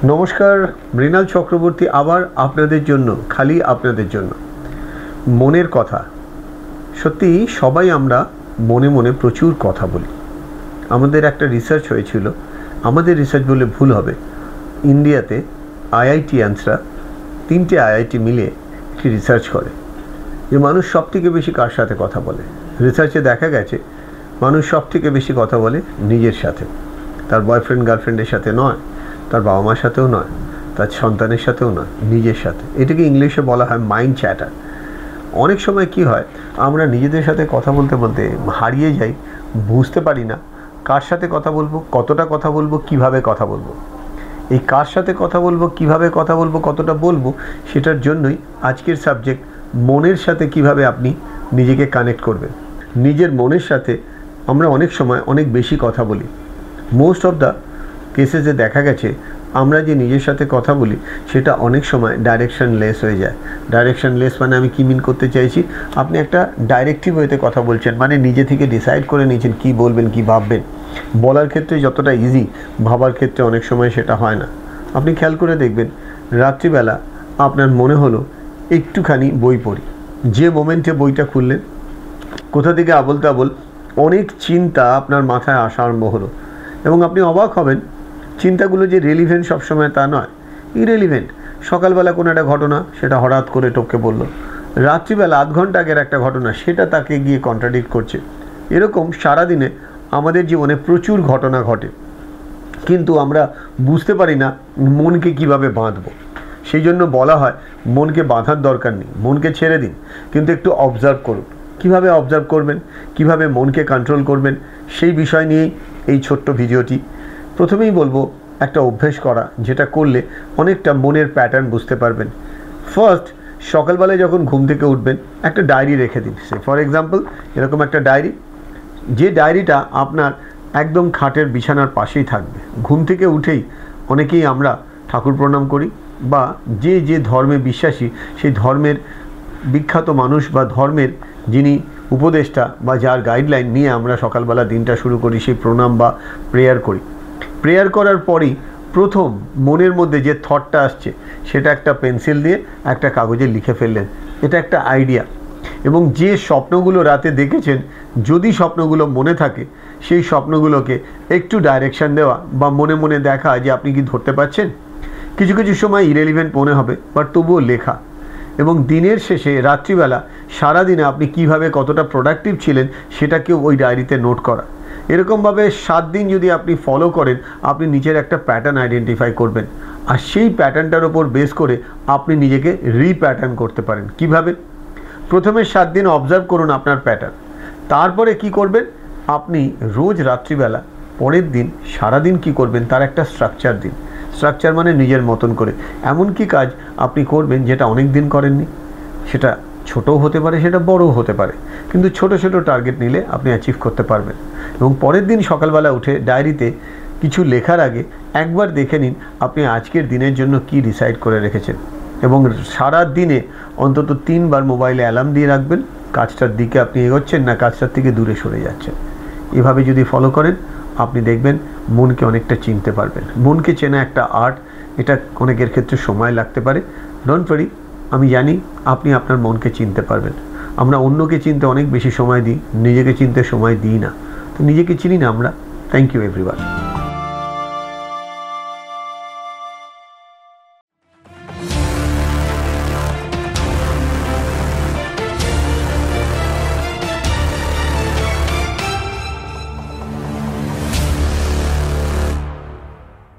নমস্কার, মৃণাল চক্রবর্তী আবার আপনাদের জন্য, খালি আপনাদের জন্য। মনের কথা। সত্যি সবাই আমরা মনে মনে প্রচুর কথা বলি। আমাদের একটা রিসার্চ হয়েছিল, আমাদের রিসার্চ বলে ভুল হবে, ইন্ডিয়াতে আইআইটিয়ানসরা 3টে আইআইটি মিলে একটি রিসার্চ করে যে মানুষ সবথেকে বেশি কার সাথে কথা বলে। রিসার্চে দেখা গেছে মানুষ সবথেকে বেশি কথা বলে নিজের সাথে, তার বয়ফ্রেন্ড গার্লফ্রেন্ডের সাথে নয়, তার বাবা মার সাথেও নয়, তার সন্তানের সাথেও নয়, নিজের সাথে। এটাকে ইংলিশে বলা হয় মাইন্ড চ্যাটার। অনেক সময় কি হয়, আমরা নিজেদের সাথে কথা বলতে বলতে হারিয়ে যাই, বুঝতে পারি না কার সাথে কথা বলবো, কতটা কথা বলবো, কিভাবে কথা বলবো। এই কার সাথে কথা বলবো, কিভাবে কথা বলবো, কতটা বলবো, সেটার জন্যই আজকের সাবজেক্ট, মনের সাথে কিভাবে আপনি নিজেকে কানেক্ট করবেন। নিজের মনের সাথে আমরা অনেক সময় অনেক বেশি কথা বলি। মোস্ট অফ দ্য কেসেসে দেখা গেছে আমরা যে নিজের সাথে কথা বলি সেটা অনেক সময় ডাইরেকশনলেস হয়ে যায়। ডাইরেকশনলেস মানে আমি কী মিন করতে চাইছি, আপনি একটা ডাইরেক্টিভ ওয়েতে কথা বলছেন, মানে নিজে থেকে ডিসাইড করে নিয়েছেন কী বলবেন, কী ভাববেন। বলার ক্ষেত্রে যতটা ইজি, ভাবার ক্ষেত্রে অনেক সময় সেটা হয় না। আপনি খেয়াল করে দেখবেন, রাত্রিবেলা আপনার মনে হলো একটুখানি বই পড়ি, যে মোমেন্টে বইটা খুললেন কোথা থেকে আবোল তাবোল অনেক চিন্তা আপনার মাথায় আসা আরম্ভ হলো, এবং আপনি অবাক হবেন চিন্তাগুলো যে রেলিভেন্ট সবসময় তা নয়, ইরেলিভেন্ট। সকালবেলা কোনো একটা ঘটনা, সেটা হঠাৎ করে টপকে পড়লো। রাত্রিবেলা আধ ঘন্টা আগের একটা ঘটনা, সেটা তাকে গিয়ে কন্ট্রাডিক্ট করছে। এরকম সারাদিনে আমাদের জীবনে প্রচুর ঘটনা ঘটে, কিন্তু আমরা বুঝতে পারি না মনকে কিভাবে বাঁধবো। সেই জন্য বলা হয় মনকে বাঁধার দরকার নেই, মনকে ছেড়ে দিন, কিন্তু একটু অবজার্ভ করুন। কিভাবে অবজার্ভ করবেন, কিভাবে মনকে কন্ট্রোল করবেন, সেই বিষয় নিয়েই এই ছোট্ট ভিডিওটি। প্রথমেই বলবো একটা অভ্যেস করা, যেটা করলে অনেকটা মনের প্যাটার্ন বুঝতে পারবেন। ফার্স্ট, সকালবেলায় যখন ঘুম থেকে উঠবেন একটা ডায়েরি রেখে দিন। সে ফর এক্সাম্পল এরকম একটা ডায়েরি, যে ডায়েরিটা আপনার একদম খাটের বিছানার পাশেই থাকবে। ঘুম থেকে উঠেই অনেকেই আমরা ঠাকুর প্রণাম করি, বা যে যে ধর্মে বিশ্বাসী সেই ধর্মের বিখ্যাত মানুষ বা ধর্মের যিনি উপদেষ্টা বা যার গাইডলাইন নিয়ে আমরা সকালবেলা দিনটা শুরু করি, সেই প্রণাম বা প্রেয়ার করি। প্রেয়ার করার পরই প্রথম মনের মধ্যে যে থটটা আসছে সেটা একটা পেন্সিল দিয়ে একটা কাগজে লিখে ফেললেন। এটা একটা আইডিয়া। এবং যে স্বপ্নগুলো রাতে দেখেছেন, যদি স্বপ্নগুলো মনে থাকে, সেই স্বপ্নগুলোকে একটু ডাইরেকশন দেওয়া বা মনে মনে দেখা যে আপনি কি ধরতে পারছেন। কিছু কিছু সময় ইরেলিভেন্ট মনে হবে, বাট তবুও লেখা। এবং দিনের শেষে রাত্রিবেলা সারাদিনে আপনি কিভাবে কতটা প্রোডাক্টিভ ছিলেন সেটাকেও ওই ডায়েরিতে নোট করা। এরকমভাবে 7 দিন যদি আপনি ফলো করেন, আপনি নিজের একটা প্যাটার্ন আইডেন্টিফাই করবেন, আর সেই প্যাটার্নটার ওপর বেস করে আপনি নিজেকে রিপ্যাটার্ন করতে পারেন। কিভাবে? প্রথমে 7 দিন অবজার্ভ করুন আপনার প্যাটার্ন। তারপরে কি করবেন, আপনি রোজ রাত্রিবেলা পরের দিন সারাদিন কি করবেন তার একটা স্ট্রাকচার দিন। স্ট্রাকচার মানে নিজের মতন করে এমন কি কাজ আপনি করবেন যেটা অনেক দিন করেননি। সেটা ছোটও হতে পারে, সেটা বড়ও হতে পারে, কিন্তু ছোট ছোট টার্গেট নিলে আপনি অ্যাচিভ করতে পারবেন। এবং পরের দিন সকালবেলা উঠে ডায়েরিতে কিছু লেখার আগে একবার দেখে নিন আপনি আজকের দিনের জন্য কি ডিসাইড করে রেখেছেন, এবং সারা দিনে অন্তত 3 বার মোবাইলে অ্যালার্ম দিয়ে রাখবেন কাজটার দিকে আপনি এগোচ্ছেন না কাজটার থেকে দূরে সরে যাচ্ছেন। এভাবে যদি ফলো করেন আপনি দেখবেন মনকে অনেকটা চিনতে পারবেন। মনকে চেনা একটা আর্ট, এটা অনেকের ক্ষেত্রে সময় লাগতে পারে। ডোন্ট ওয়ারি, আমি জানি আপনি আপনার মনকে চিনতে পারবেন। আমরা অন্যকে চিনতে অনেক বেশি সময় দিই, নিজেকে চিনতে সময় দিই না। তো নিজেকে চিনি না আমরা। Thank you everyone.